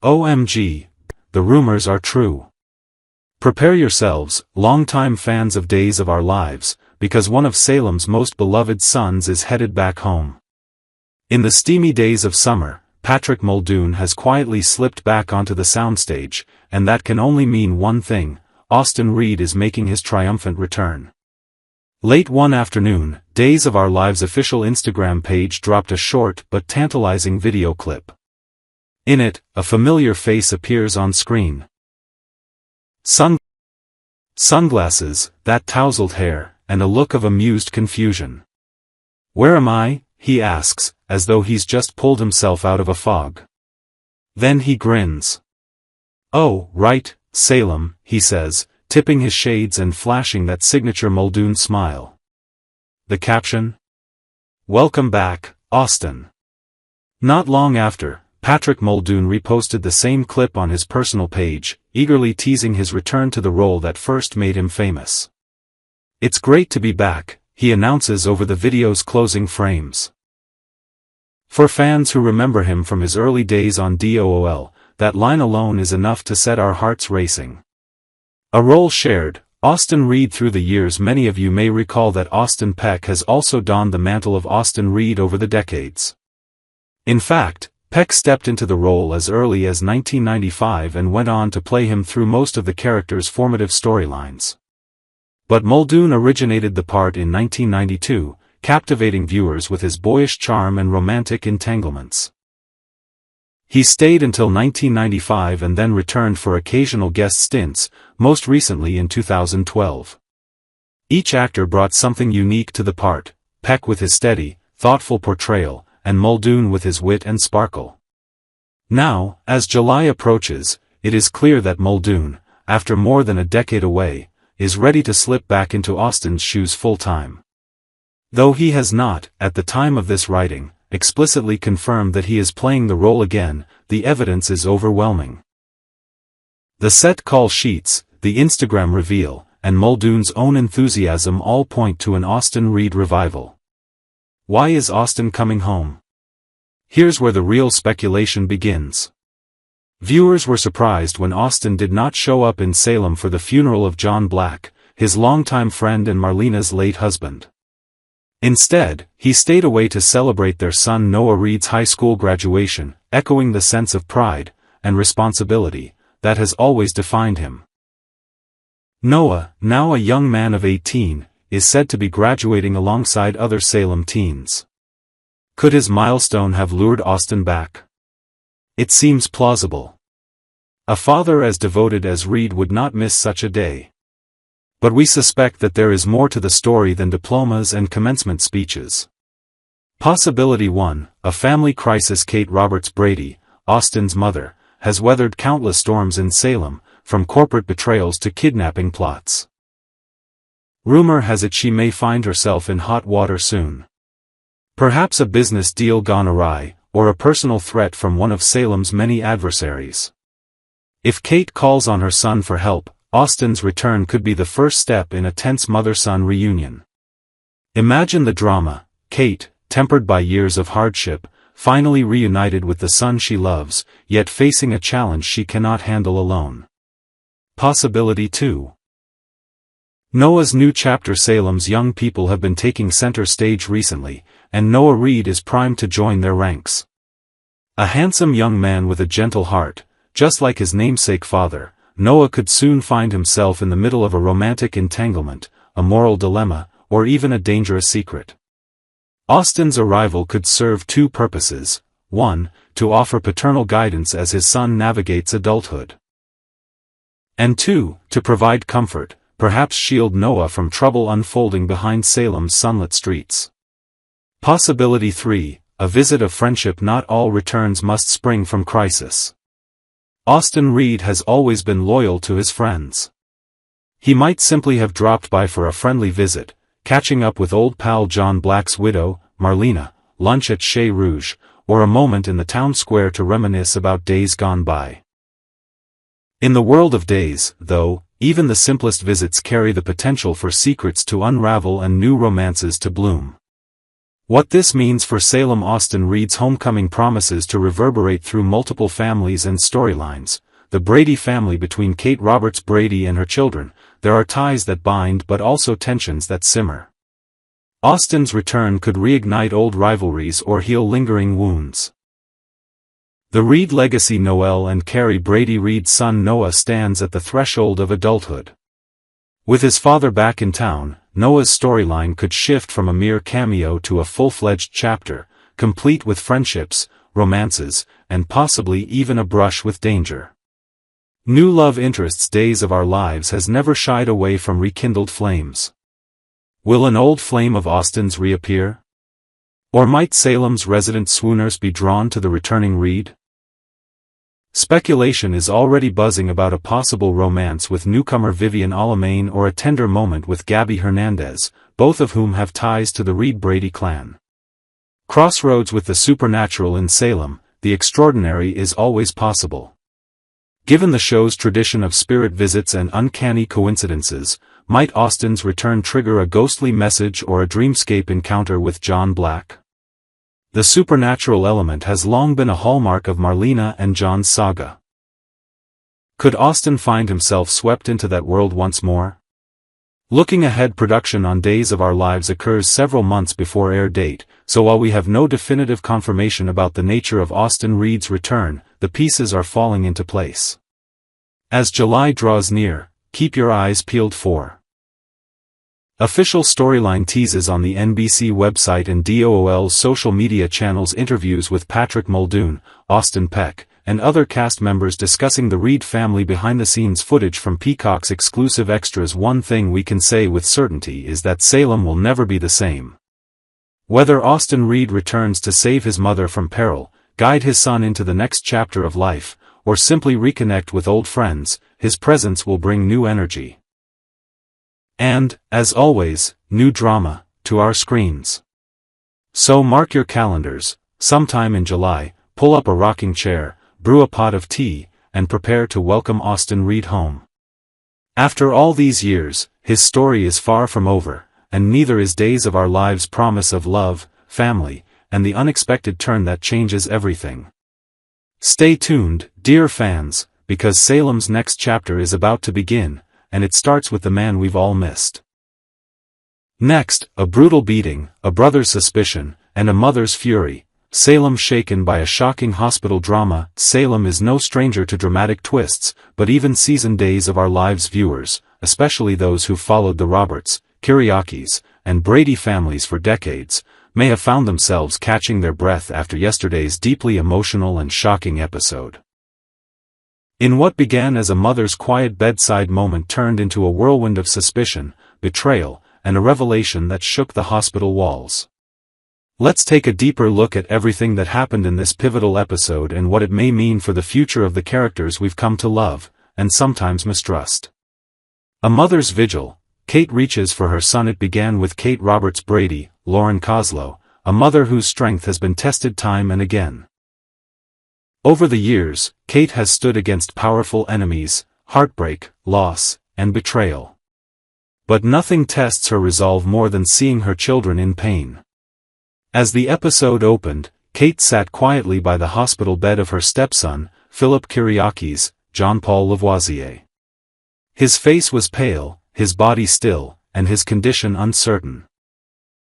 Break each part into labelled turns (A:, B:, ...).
A: OMG, the rumors are true. Prepare yourselves, longtime fans of Days of Our Lives, because one of Salem's most beloved sons is headed back home. In the steamy days of summer, Patrick Muldoon has quietly slipped back onto the soundstage, and that can only mean one thing: Austin Reed is making his triumphant return. Late one afternoon, Days of Our Lives' official Instagram page dropped a short but tantalizing video clip. In it, a familiar face appears on screen. Sunglasses, that tousled hair, and a look of amused confusion. "Where am I?" he asks, as though he's just pulled himself out of a fog. Then he grins. "Oh, right, Salem," he says, tipping his shades and flashing that signature Muldoon smile. The caption? "Welcome back, Austin." Not long after, Patrick Muldoon reposted the same clip on his personal page, eagerly teasing his return to the role that first made him famous. "It's great to be back," he announces over the video's closing frames. For fans who remember him from his early days on DOOL, that line alone is enough to set our hearts racing. A role shared, Austin Reed. Through the years, many of you may recall that Austin Peck has also donned the mantle of Austin Reed over the decades. In fact, Peck stepped into the role as early as 1995 and went on to play him through most of the character's formative storylines. But Muldoon originated the part in 1992, captivating viewers with his boyish charm and romantic entanglements. He stayed until 1995 and then returned for occasional guest stints, most recently in 2012. Each actor brought something unique to the part, Peck with his steady, thoughtful portrayal, and Muldoon with his wit and sparkle. Now, as July approaches, it is clear that Muldoon, after more than a decade away, is ready to slip back into Austin's shoes full-time. Though he has not, at the time of this writing, explicitly confirmed that he is playing the role again, the evidence is overwhelming. The set call sheets, the Instagram reveal, and Muldoon's own enthusiasm all point to an Austin Reed revival. Why is Austin coming home? Here's where the real speculation begins. Viewers were surprised when Austin did not show up in Salem for the funeral of John Black, his longtime friend and Marlena's late husband. Instead, he stayed away to celebrate their son Noah Reed's high school graduation, echoing the sense of pride and responsibility that has always defined him. Noah, now a young man of 18, is said to be graduating alongside other Salem teens. Could his milestone have lured Austin back? It seems plausible. A father as devoted as Reed would not miss such a day. But we suspect that there is more to the story than diplomas and commencement speeches. Possibility 1, a family crisis. Kate Roberts Brady, Austin's mother, has weathered countless storms in Salem, from corporate betrayals to kidnapping plots. Rumor has it she may find herself in hot water soon. Perhaps a business deal gone awry, or a personal threat from one of Salem's many adversaries. If Kate calls on her son for help, Austin's return could be the first step in a tense mother-son reunion. Imagine the drama: Kate, tempered by years of hardship, finally reunited with the son she loves, yet facing a challenge she cannot handle alone. Possibility 2. Noah's new chapter. Salem's young people have been taking center stage recently, and Noah Reed is primed to join their ranks. A handsome young man with a gentle heart, just like his namesake father, Noah could soon find himself in the middle of a romantic entanglement, a moral dilemma, or even a dangerous secret. Austin's arrival could serve two purposes: 1, to offer paternal guidance as his son navigates adulthood, and 2, to provide comfort, perhaps shield Noah from trouble unfolding behind Salem's sunlit streets. Possibility 3, a visit of friendship. Not all returns must spring from crisis. Austin Reed has always been loyal to his friends. He might simply have dropped by for a friendly visit, catching up with old pal John Black's widow, Marlena, lunch at Chez Rouge, or a moment in the town square to reminisce about days gone by. In the world of Days, though, even the simplest visits carry the potential for secrets to unravel and new romances to bloom. What this means for Salem Austin Reed's homecoming promises to reverberate through multiple families and storylines. The Brady family. Between Kate Roberts Brady and her children, there are ties that bind but also tensions that simmer. Austin's return could reignite old rivalries or heal lingering wounds. The Reed legacy. Noel and Carrie Brady Reed's son Noah stands at the threshold of adulthood. With his father back in town, Noah's storyline could shift from a mere cameo to a full-fledged chapter, complete with friendships, romances, and possibly even a brush with danger. New love interests. Days of Our Lives has never shied away from rekindled flames. Will an old flame of Austin's reappear? Or might Salem's resident swooners be drawn to the returning Reed? Speculation is already buzzing about a possible romance with newcomer Vivian Alamain or a tender moment with Gabby Hernandez, both of whom have ties to the Reed-Brady clan. Crossroads with the supernatural in Salem, the extraordinary is always possible. Given the show's tradition of spirit visits and uncanny coincidences, might Austin's return trigger a ghostly message or a dreamscape encounter with John Black? The supernatural element has long been a hallmark of Marlena and John's saga. Could Austin find himself swept into that world once more? Looking ahead, production on Days of Our Lives occurs several months before air date, so while we have no definitive confirmation about the nature of Austin Reed's return, the pieces are falling into place. As July draws near, keep your eyes peeled for official storyline teases on the NBC website and DOOL's social media channels, interviews with Patrick Muldoon, Austin Peck, and other cast members discussing the Reed family, behind-the-scenes footage from Peacock's exclusive extras. One thing we can say with certainty is that Salem will never be the same. Whether Austin Reed returns to save his mother from peril, guide his son into the next chapter of life, or simply reconnect with old friends, his presence will bring new energy. And, as always, new drama, to our screens. So mark your calendars, sometime in July, pull up a rocking chair, brew a pot of tea, and prepare to welcome Austin Reed home. After all these years, his story is far from over, and neither is Days of Our Lives' promise of love, family, and the unexpected turn that changes everything. Stay tuned, dear fans, because Salem's next chapter is about to begin, and it starts with the man we've all missed. Next, a brutal beating, a brother's suspicion, and a mother's fury. Salem shaken by a shocking hospital drama. Salem is no stranger to dramatic twists, but even seasoned Days of Our Lives viewers, especially those who followed the Roberts, Kyriakis, and Brady families for decades, may have found themselves catching their breath after yesterday's deeply emotional and shocking episode. In what began as a mother's quiet bedside moment turned into a whirlwind of suspicion, betrayal, and a revelation that shook the hospital walls. Let's take a deeper look at everything that happened in this pivotal episode and what it may mean for the future of the characters we've come to love, and sometimes mistrust. A mother's vigil. Kate reaches for her son. It began with Kate Roberts Brady, Lauren Koslow, a mother whose strength has been tested time and again. Over the years, Kate has stood against powerful enemies, heartbreak, loss, and betrayal. But nothing tests her resolve more than seeing her children in pain. As the episode opened, Kate sat quietly by the hospital bed of her stepson, Philip Kyriakis, Jean-Paul Lavoisier. His face was pale, his body still, and his condition uncertain.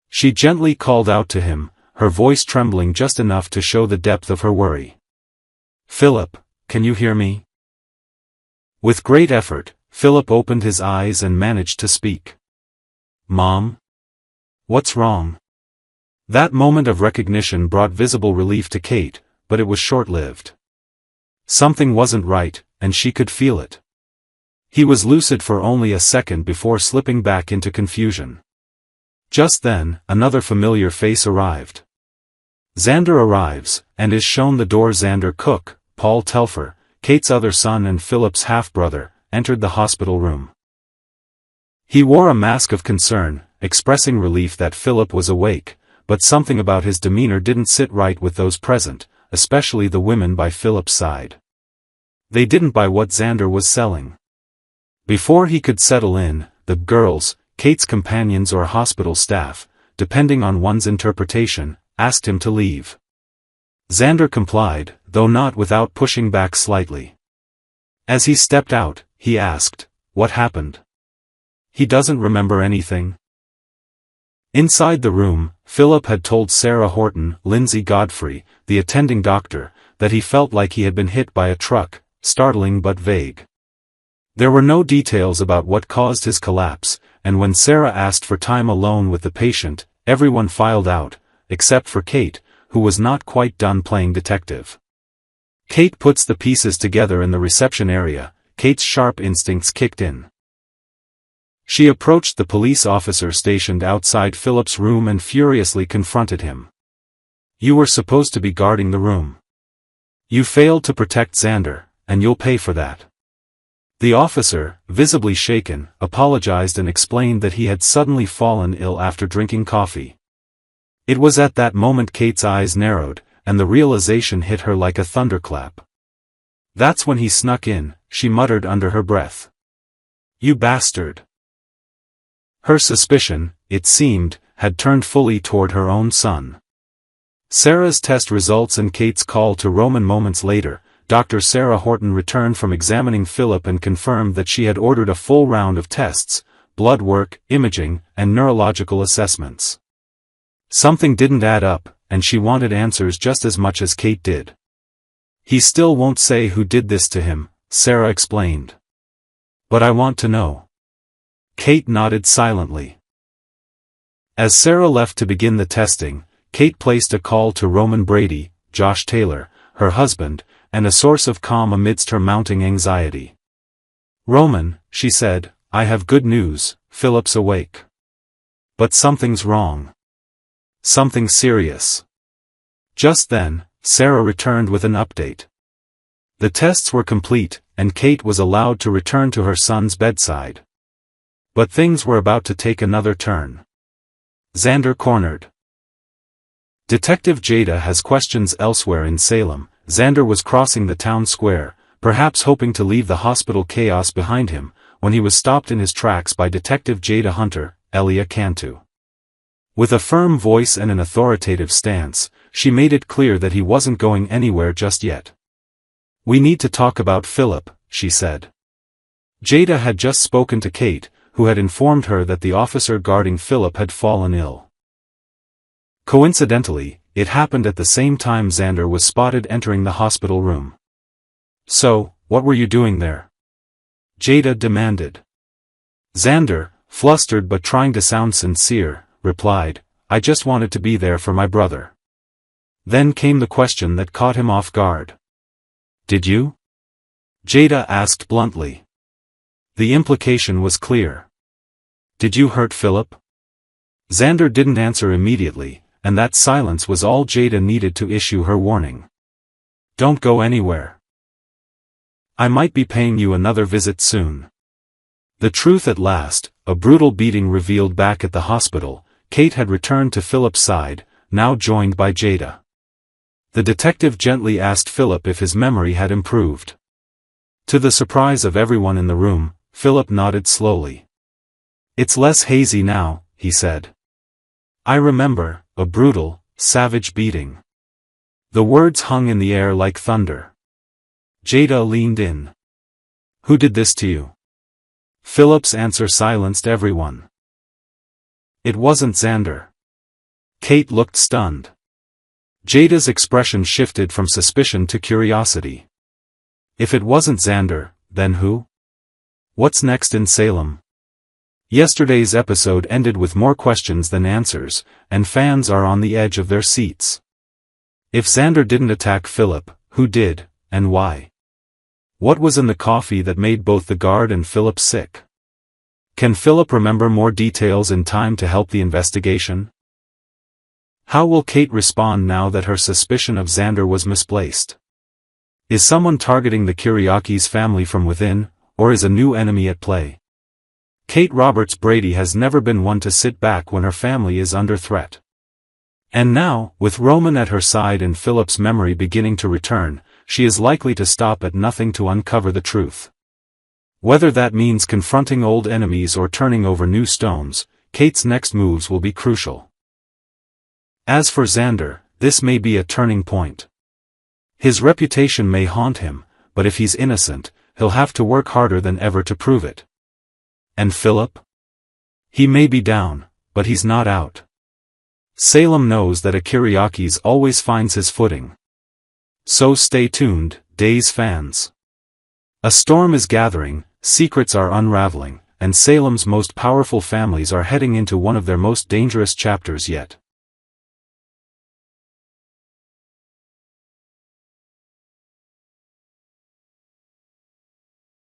A: She gently called out to him, her voice trembling just enough to show the depth of her worry. "Philip, can you hear me?" With great effort, Philip opened his eyes and managed to speak. "Mom? What's wrong?" That moment of recognition brought visible relief to Kate, but it was short-lived. Something wasn't right, and she could feel it. He was lucid for only a second before slipping back into confusion. Just then, another familiar face arrived. Xander arrives, and is shown the door. Xander Cook, Paul Telfer, Kate's other son and Philip's half-brother, entered the hospital room. He wore a mask of concern, expressing relief that Philip was awake, but something about his demeanor didn't sit right with those present, especially the women by Philip's side. They didn't buy what Xander was selling. Before he could settle in, the girls, Kate's companions or hospital staff, depending on one's interpretation, asked him to leave. Xander complied, though not without pushing back slightly. As he stepped out, he asked, "What happened?" "He doesn't remember anything." Inside the room, Philip had told Sarah Horton, Lindsay Godfrey, the attending doctor, that he felt like he had been hit by a truck, startling but vague. There were no details about what caused his collapse, and when Sarah asked for time alone with the patient, everyone filed out, except for Kate, who was not quite done playing detective. Kate puts the pieces together in the reception area. Kate's sharp instincts kicked in. She approached the police officer stationed outside Philip's room and furiously confronted him. "You were supposed to be guarding the room. You failed to protect Xander, and you'll pay for that." The officer, visibly shaken, apologized and explained that he had suddenly fallen ill after drinking coffee. It was at that moment Kate's eyes narrowed, and the realization hit her like a thunderclap. "That's when he snuck in," she muttered under her breath. "You bastard." Her suspicion, it seemed, had turned fully toward her own son. Sarah's test results and Kate's call to Roman moments later, Dr. Sarah Horton returned from examining Philip and confirmed that she had ordered a full round of tests, blood work, imaging, and neurological assessments. Something didn't add up, and she wanted answers just as much as Kate did. "He still won't say who did this to him," Sarah explained. "But I want to know." Kate nodded silently. As Sarah left to begin the testing, Kate placed a call to Roman Brady, Josh Taylor, her husband, and a source of calm amidst her mounting anxiety. "Roman," she said, "I have good news, Philip's awake. But something's wrong. Something serious." Just then, Sarah returned with an update. The tests were complete, and Kate was allowed to return to her son's bedside. But things were about to take another turn. Xander cornered. Detective Jada has questions elsewhere in Salem. Xander was crossing the town square, perhaps hoping to leave the hospital chaos behind him, when he was stopped in his tracks by Detective Jada Hunter, Elia Cantu. With a firm voice and an authoritative stance, she made it clear that he wasn't going anywhere just yet. "We need to talk about Philip," she said. Jada had just spoken to Kate, who had informed her that the officer guarding Philip had fallen ill. Coincidentally, it happened at the same time Xander was spotted entering the hospital room. "So, what were you doing there?" Jada demanded. Xander, flustered but trying to sound sincere, replied, "I just wanted to be there for my brother." Then came the question that caught him off guard. "Did you?" Jada asked bluntly. The implication was clear. "Did you hurt Philip?" Xander didn't answer immediately, and that silence was all Jada needed to issue her warning. "Don't go anywhere. I might be paying you another visit soon." The truth at last, a brutal beating revealed back at the hospital. Kate had returned to Philip's side, now joined by Jada. The detective gently asked Philip if his memory had improved. To the surprise of everyone in the room, Philip nodded slowly. "It's less hazy now," he said. "I remember, a brutal, savage beating." The words hung in the air like thunder. Jada leaned in. "Who did this to you?" Philip's answer silenced everyone. "It wasn't Xander." Kate looked stunned. Jada's expression shifted from suspicion to curiosity. "If it wasn't Xander, then who? What's next in Salem?" Yesterday's episode ended with more questions than answers, and fans are on the edge of their seats. If Xander didn't attack Philip, who did, and why? What was in the coffee that made both the guard and Philip sick? Can Philip remember more details in time to help the investigation? How will Kate respond now that her suspicion of Xander was misplaced? Is someone targeting the Kyriakis family from within, or is a new enemy at play? Kate Roberts Brady has never been one to sit back when her family is under threat. And now, with Roman at her side and Philip's memory beginning to return, she is likely to stop at nothing to uncover the truth. Whether that means confronting old enemies or turning over new stones, Kate's next moves will be crucial. As for Xander, this may be a turning point. His reputation may haunt him, but if he's innocent, he'll have to work harder than ever to prove it. And Philip? He may be down, but he's not out. Salem knows that a Kyriakis always finds his footing. So stay tuned, Days fans. A storm is gathering, secrets are unraveling, and Salem's most powerful families are heading into one of their most dangerous chapters yet.